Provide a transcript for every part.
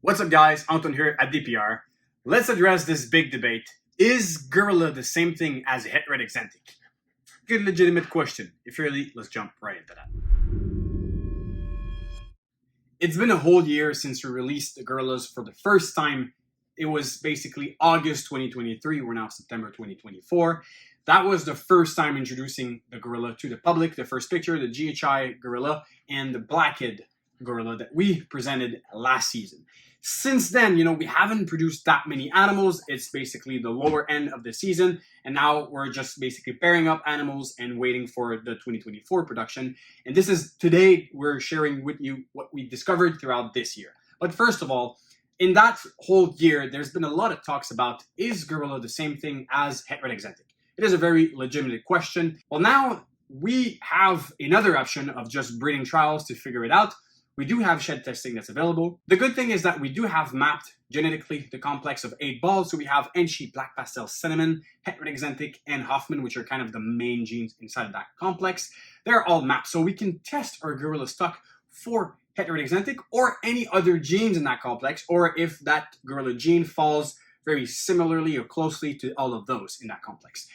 What's up guys, Anton here at DPR. Let's address this big debate. Is gorilla the same thing as heteroid xantic? Good legitimate question. If you're elite, let's jump right into that. It's been a whole year since we released the gorillas for the first time. It was basically August 2023, we're now September 2024. That was the first time introducing the gorilla to the public. The first picture, the GHI gorilla and the blackhead gorilla that we presented last season. Since then, we haven't produced that many animals. It's basically the lower end of the season, and now we're just basically pairing up animals and waiting for the 2024 production. And this is today we're sharing with you what we discovered throughout this year. But first of all, in that whole year, there's been a lot of talks about, is gorilla the same thing as heteroid xantic? It is a very legitimate question. Well, now we have another option of just breeding trials to figure it out. We do have shed testing that's available. The good thing is that we do have mapped genetically the complex of 8 balls. So we have enchi, black pastel, cinnamon, heteroid xantic, and Hoffman, which are kind of the main genes inside of that complex. They're all mapped. So we can test our gorilla stock for heteroid xantic or any other genes in that complex, or if that gorilla gene falls very similarly or closely to all of those in that complex.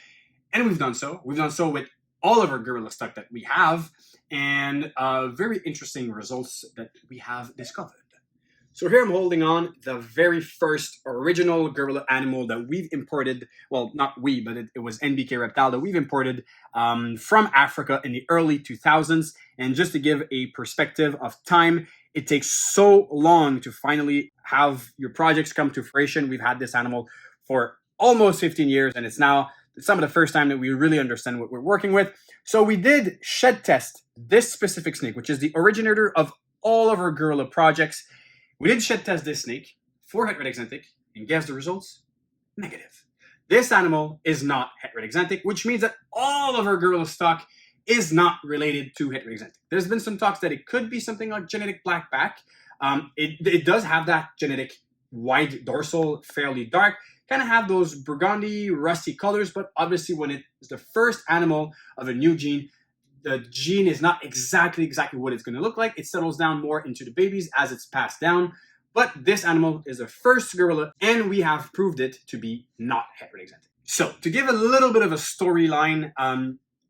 And we've done so. We've done so with all of our gorilla stock that we have, and very interesting results that we have discovered. So here I'm holding on the very first original gorilla animal that we've imported. Well, not we, but it was NBK Reptile that we've imported from Africa in the early 2000s. And just to give a perspective of time, it takes so long to finally have your projects come to fruition. We've had this animal for almost 15 years, and it's now some of the first time that we really understand what we're working with. So we did shed test this specific snake, which is the originator of all of our gorilla projects. We did shed test this snake for heteroid xantic, and guess the results? Negative. This animal is not heteroid xantic, which means that all of our gorilla stock is not related to heteroid xantic. There's been some talks that it could be something like genetic black back. It does have that genetic wide dorsal, fairly dark, kind of have those burgundy, rusty colors, but obviously when it is the first animal of a new gene, the gene is not exactly what it's going to look like. It settles down more into the babies as it's passed down. But this animal is the first gorilla, and we have proved it to be not heteroid xantic. So to give a little bit of a storyline,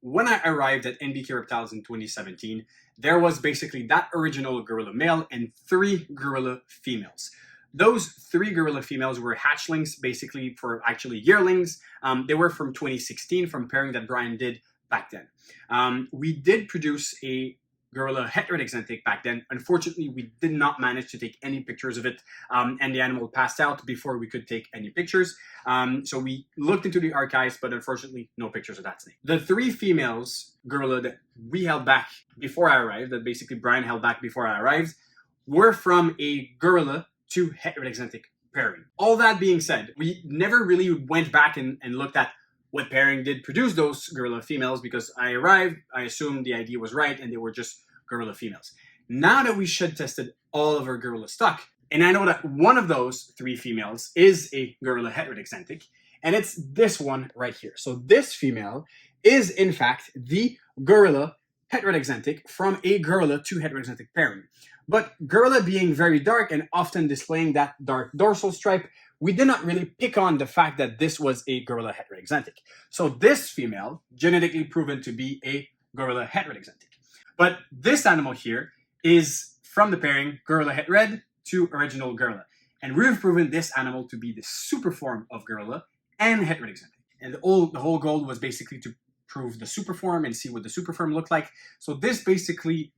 when I arrived at NBK Reptiles in 2017, there was basically that original gorilla male and 3 gorilla females. Those 3 gorilla females were hatchlings, basically for actually yearlings. They were from 2016, from pairing that Brian did back then. We did produce a gorilla heteroid xantic back then. Unfortunately, we did not manage to take any pictures of it, and the animal passed out before we could take any pictures. So we looked into the archives, but unfortunately, no pictures of that snake. The 3 females gorilla that we held back before I arrived, that basically Brian held back before I arrived, were from a gorilla to heteroid xantic pairing. All that being said, we never really went back and looked at what pairing did produce those gorilla females, because I arrived, I assumed the idea was right and they were just gorilla females. Now that we shed tested all of our gorilla stock, and I know that one of those 3 females is a gorilla heteroid xantic, and it's this one right here. So this female is in fact the gorilla heteroid xantic from a gorilla to heteroid xantic pairing. But gorilla being very dark and often displaying that dark dorsal stripe, we did not really pick on the fact that this was a gorilla heteroid xantic. So this female, genetically proven to be a gorilla heteroid xantic. But this animal here is from the pairing gorilla heteroid to original gorilla. And we've proven this animal to be the super form of gorilla and heteroid xantic. And the whole goal was basically to prove the super form and see what the super form looked like. So this basically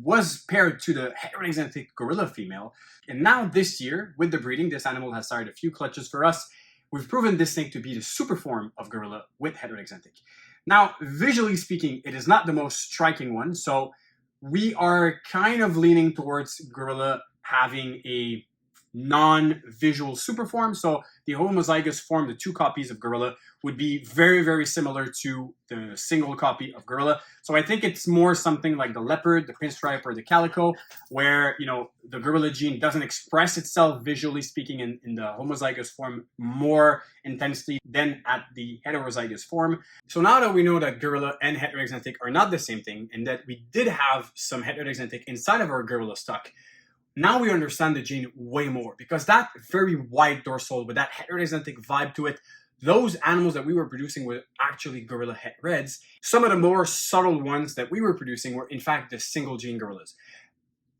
was paired to the heteroid xantic gorilla female. And now this year, with the breeding, this animal has started a few clutches for us. We've proven this thing to be the super form of gorilla with heteroid xantic. Now, visually speaking, it is not the most striking one. So we are kind of leaning towards gorilla having a non-visual super form. So the homozygous form, the 2 copies of gorilla, would be very, very similar to the single copy of gorilla. So I think it's more something like the leopard, the pinstripe, or the calico, where the gorilla gene doesn't express itself visually speaking in the homozygous form more intensely than at the heterozygous form. So now that we know that gorilla and heteroid xantic are not the same thing, and that we did have some heteroid xantic inside of our gorilla stock, now we understand the gene way more, because that very wide dorsal with that heteroxanthic vibe to it, those animals that we were producing were actually gorilla het reds. Some of the more subtle ones that we were producing were in fact the single gene gorillas.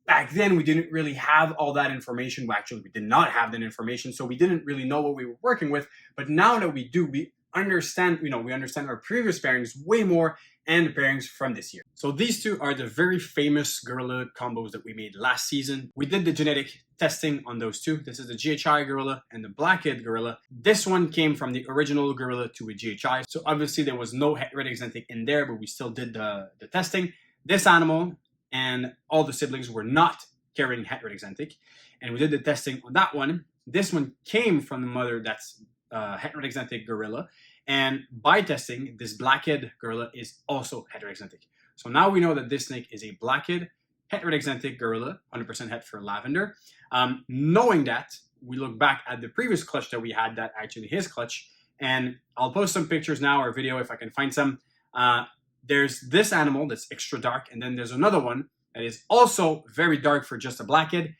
Back then, we didn't really have all that information. Well, actually, we did not have that information, so we didn't really know what we were working with. But now that we do, we understand, we understand our previous pairings way more, and the pairings from this year. So these two are the very famous gorilla combos that we made last season. We did the genetic testing on those two. This is the GHI gorilla and the blackhead gorilla. This one came from the original gorilla to a GHI. So obviously there was no het red xantic in there, but we still did the testing. This animal and all the siblings were not carrying het red xantic, and we did the testing on that one. This one came from the mother that's het red xantic gorilla. And by testing, this blackhead gorilla is also het red xantic. So now we know that this snake is a blackhead het red xantic gorilla, 100% het for lavender. Knowing that, we look back at the previous clutch that we had, that actually his clutch, and I'll post some pictures now or video if I can find some. There's this animal that's extra dark, and then there's another one that is also very dark for just a blackhead.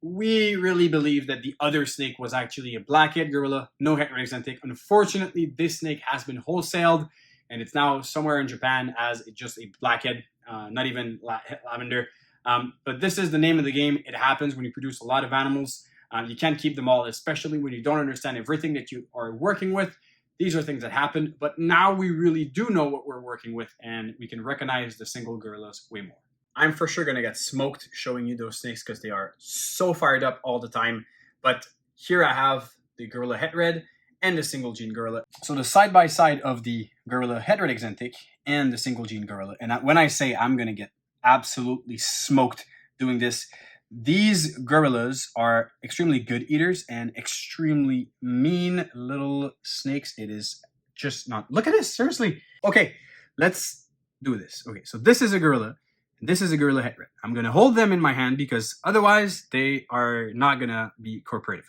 We really believe that the other snake was actually a blackhead gorilla, no het red xantic. Unfortunately, this snake has been wholesaled, and it's now somewhere in Japan as just a blackhead, not even lavender. But this is the name of the game. It happens when you produce a lot of animals. You can't keep them all, especially when you don't understand everything that you are working with. These are things that happen, but now we really do know what we're working with, and we can recognize the single gorillas way more. I'm for sure going to get smoked showing you those snakes because they are so fired up all the time. But here I have the gorilla het red and the single gene gorilla. So the side-by-side of the gorilla het red xantic and the single gene gorilla. And when I say I'm going to get absolutely smoked doing this, these gorillas are extremely good eaters and extremely mean little snakes. It is just not... Look at this, seriously. Okay, let's do this. Okay, so this is a gorilla. This is a gorilla het red. I'm going to hold them in my hand because otherwise they are not going to be cooperative.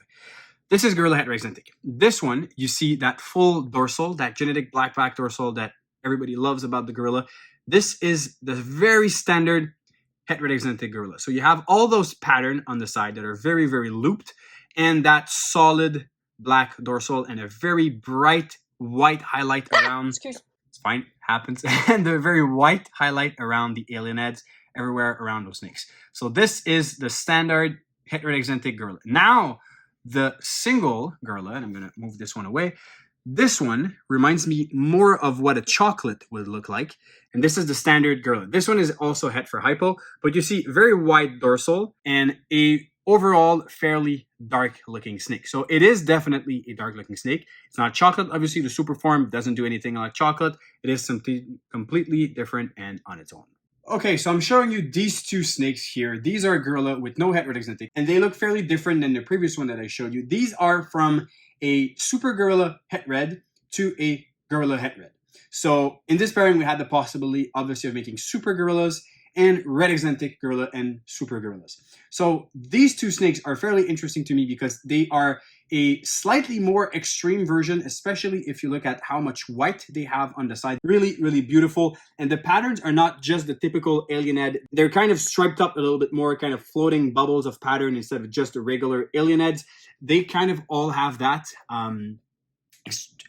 This is gorilla het red xantic. This one, you see that full dorsal, that genetic black dorsal that everybody loves about the gorilla. This is the very standard het red xantic gorilla. So you have all those patterns on the side that are very, very looped, and that solid black dorsal and a very bright white highlight around. Excuse me. It's fine, happens. And the very white highlight around the alien heads everywhere around those snakes. So this is the standard het red xantic gorilla. Now, the single gorilla, and I'm going to move this one away. This one reminds me more of what a chocolate would look like. And this is the standard gorilla. This one is also het for hypo, but you see very wide dorsal and a overall fairly dark looking snake. So it is definitely a dark looking snake. It's not chocolate. Obviously the super form doesn't do anything like chocolate. It is something completely different and on its own. Okay, so I'm showing you these two snakes here. These are a gorilla with no het red xantic, and they look fairly different than the previous one that I showed you. These are from a super gorilla het red to a gorilla het red. So in this pairing, we had the possibility, obviously, of making super gorillas and red xantic gorilla and super gorillas. So these two snakes are fairly interesting to me because they are a slightly more extreme version, especially if you look at how much white they have on the side. Really, really beautiful. And the patterns are not just the typical alien head. They're kind of striped up a little bit more, kind of floating bubbles of pattern instead of just the regular alien heads. They kind of all have that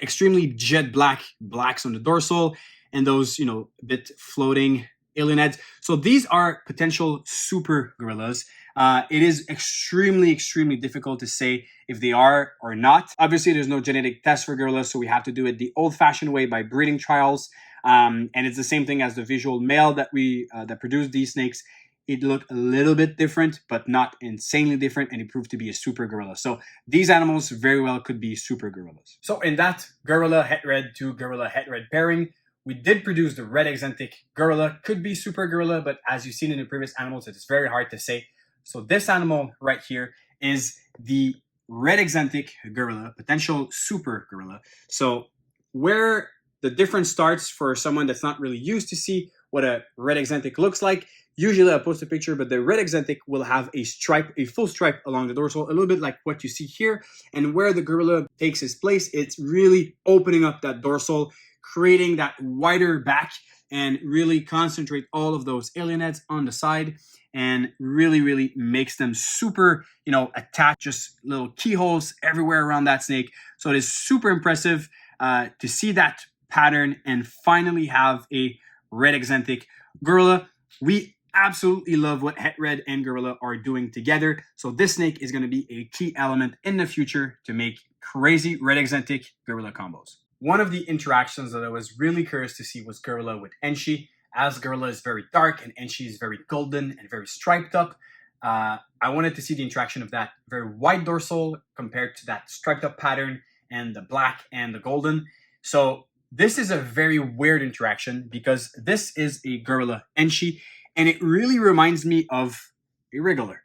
extremely jet blacks on the dorsal and those, a bit floating alien heads. So these are potential super gorillas. It is extremely, extremely difficult to say if they are or not. Obviously, there's no genetic test for gorillas, so we have to do it the old-fashioned way by breeding trials. And it's the same thing as the visual male that that produced these snakes. It looked a little bit different, but not insanely different, and it proved to be a super gorilla. So these animals very well could be super gorillas. So in that gorilla het red to gorilla het red pairing, we did produce the red xantic gorilla. Could be super gorilla, but as you've seen in the previous animals, it is very hard to say. So this animal right here is the red xantic gorilla, potential super gorilla. So where the difference starts for someone that's not really used to see what a red xantic looks like, usually I'll post a picture, but the red xantic will have a stripe, a full stripe along the dorsal, a little bit like what you see here. And where the gorilla takes its place, it's really opening up that dorsal, creating that wider back and really concentrate all of those alien heads on the side. and really makes them super, attached, just little keyholes everywhere around that snake. So it is super impressive to see that pattern and finally have a red axanthic gorilla. We absolutely love what Het Red and Gorilla are doing together. So this snake is going to be a key element in the future to make crazy red axanthic Gorilla combos. One of the interactions that I was really curious to see was Gorilla with enchi. As Gorilla is very dark and enchi is very golden and very striped up, I wanted to see the interaction of that very white dorsal compared to that striped up pattern and the black and the golden. So this is a very weird interaction because this is a Gorilla enchi, and it really reminds me of a regular.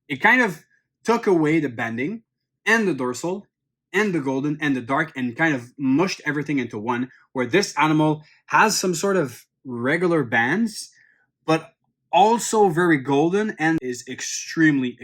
It kind of took away the bending and the dorsal and the golden and the dark and kind of mushed everything into one, where this animal has some sort of regular bands, but also very golden and is extremely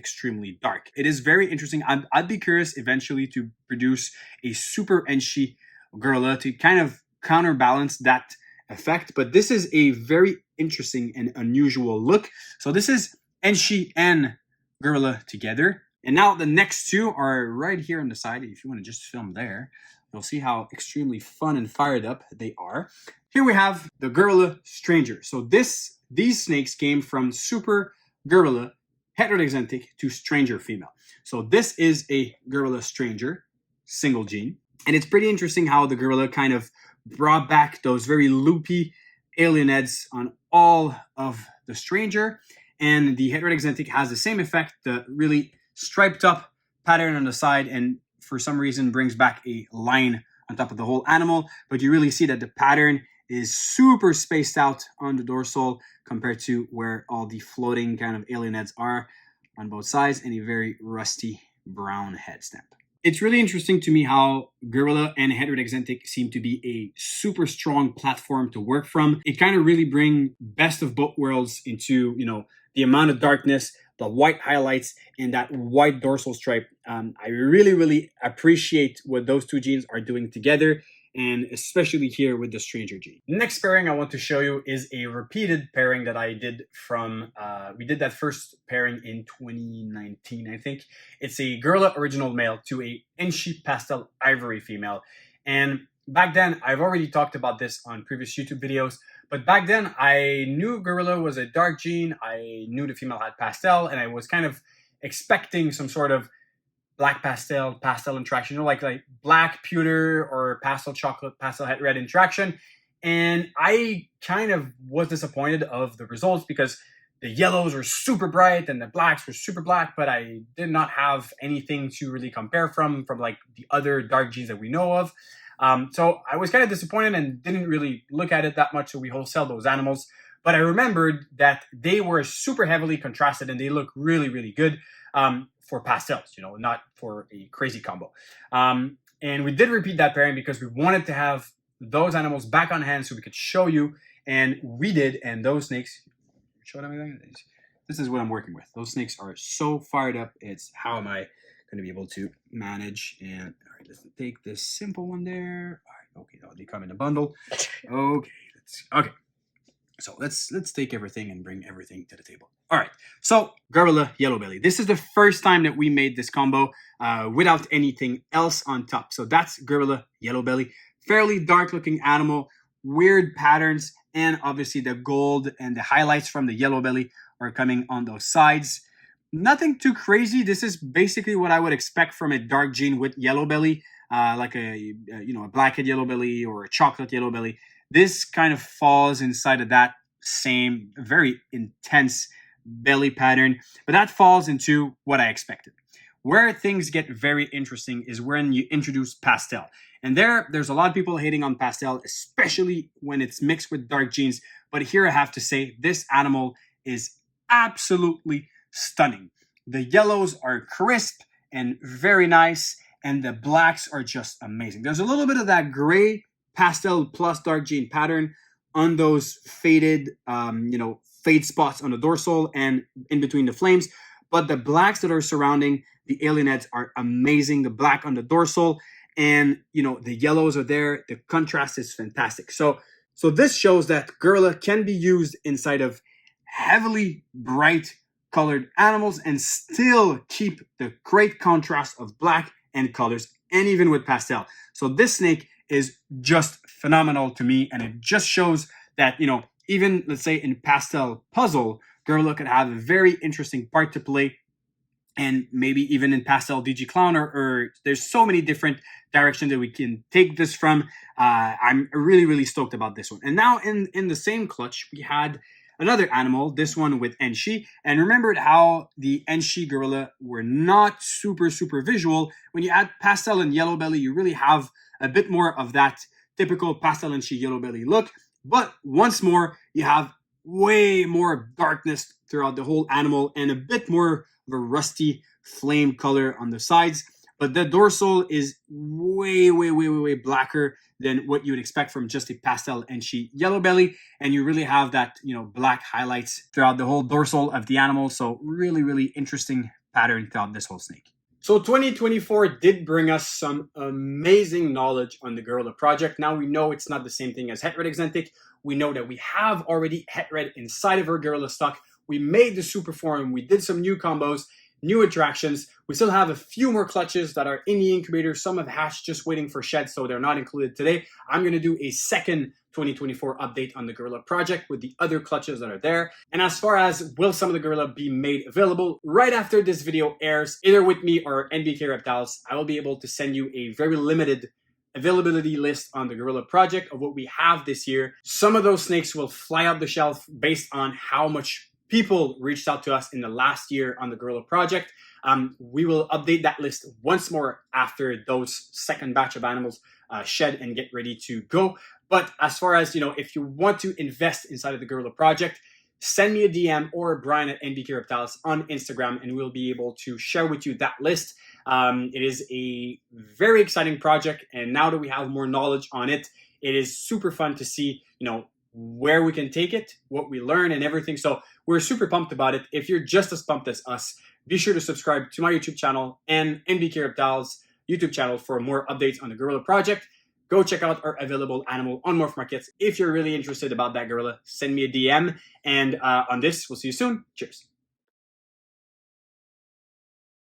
dark. It is very interesting. I'd be curious eventually to produce a super enchi Gorilla to kind of counterbalance that effect, but this is a very interesting and unusual look. So this is enchi and Gorilla together. And now the next two are right here on the side. If you want to just film there, you'll see how extremely fun and fired up they are. Here we have the Gorilla Stranger. So these snakes came from Super Gorilla heteroxanthic to Stranger female. So this is a Gorilla Stranger single gene. And it's pretty interesting how the Gorilla kind of brought back those very loopy alien heads on all of the Stranger. And the heteroxanthic has the same effect, the really striped up pattern on the side, and for some reason brings back a line on top of the whole animal. But you really see that the pattern is super spaced out on the dorsal compared to where all the floating kind of alien heads are on both sides, and a very rusty brown head stamp. It's really interesting to me how Gorilla and heteroxanthic seem to be a super strong platform to work from. It kind of really bring best of both worlds into, the amount of darkness, the white highlights, and that white dorsal stripe. I really appreciate what those two genes are doing together, and especially here with the Stranger gene. Next pairing I want to show you is a repeated pairing that I did from, we did that first pairing in 2019, I think. It's a Gorilla original male to a enchi Pastel ivory female. And back then, I've already talked about this on previous YouTube videos, but back then I knew Gorilla was a dark gene, I knew the female had Pastel, and I was kind of expecting some sort of black pastel interaction, like black pewter or pastel chocolate, pastel het red interaction. And I kind of was disappointed of the results because the yellows were super bright and the blacks were super black, but I did not have anything to really compare from like the other dark genes that we know of. So I was kind of disappointed and didn't really look at it that much, so we wholesale those animals. But I remembered that they were super heavily contrasted and they look really good. For pastels, not for a crazy combo. And we did repeat that pairing because we wanted to have those animals back on hand so we could show you, and we did. And those snakes, show them everything. This is what I'm working with. Those snakes are so fired up. It's how am I going to be able to manage? And all right, let's take this simple one there. All right, okay, no, they come in a bundle. Okay. So let's take everything and bring everything to the table. All right, so Gorilla Yellow Belly. This is the first time that we made this combo without anything else on top. So that's Gorilla Yellow Belly. Fairly dark looking animal, weird patterns, and obviously the gold and the highlights from the yellow belly are coming on those sides. Nothing too crazy. This is basically what I would expect from a dark gene with yellow belly, like a blackhead yellow belly or a chocolate yellow belly. This kind of falls inside of that same very intense belly pattern, but that falls into what I expected. Where things get very interesting is when you introduce Pastel. And there's a lot of people hating on Pastel, especially when it's mixed with dark genes. But here I have to say, this animal is absolutely stunning. The yellows are crisp and very nice, and the blacks are just amazing. There's a little bit of that gray Pastel plus dark gene pattern on those faded, fade spots on the dorsal and in between the flames. But the blacks that are surrounding the alien heads are amazing. The black on the dorsal and, the yellows are there. The contrast is fantastic. So this shows that Gorilla can be used inside of heavily bright colored animals and still keep the great contrast of black and colors, and even with pastel. So this snake is just phenomenal to me, and it just shows that, you know, even let's say in pastel puzzle, Gorilla could have a very interesting part to play, and maybe even in pastel DG Clown, or there's so many different directions that we can take this from. I'm really stoked about this one. And now in the same clutch, we had another animal, this one with enchi. And remembered how the enchi gorilla were not super visual. When you add pastel and yellow belly, you really have a bit more of that typical pastel enchi yellow belly look. But once more, you have way more darkness throughout the whole animal and a bit more of a rusty flame color on the sides. But the dorsal is way blacker than what you would expect from just a pastel enchi yellow belly. And you really have that, you know, black highlights throughout the whole dorsal of the animal. So really interesting pattern throughout this whole snake. So 2024 did bring us some amazing knowledge on the Gorilla project. Now we know it's not the same thing as het red xantic. We know that we have already het red inside of our Gorilla stock. We made the super form. We did some new combos, new attractions. We still have a few more clutches that are in the incubator. Some have hatched just waiting for shed, so they're not included today. I'm going to do a second 2024 update on the Gorilla project with the other clutches that are there. And as far as will some of the Gorilla be made available, right after this video airs, either with me or NBK Reptiles, I will be able to send you a very limited availability list on the Gorilla project of what we have this year. Some of those snakes will fly off the shelf based on how much people reached out to us in the last year on the Gorilla project. We will update that list once more after those second batch of animals shed and get ready to go. But as far as, you know, if you want to invest inside of the Gorilla project, send me a DM or Brian at NBK Reptiles on Instagram, and we'll be able to share with you that list. It is a very exciting project, and now that we have more knowledge on it, it is super fun to see, you know, where we can take it, what we learn, and everything. So we're super pumped about it. If you're just as pumped as us, be sure to subscribe to my YouTube channel and NBK Reptiles YouTube channel for more updates on the Gorilla project. Go check out our available animal on Morph Markets. If you're really interested about that gorilla, send me a DM. And on this, we'll see you soon. Cheers.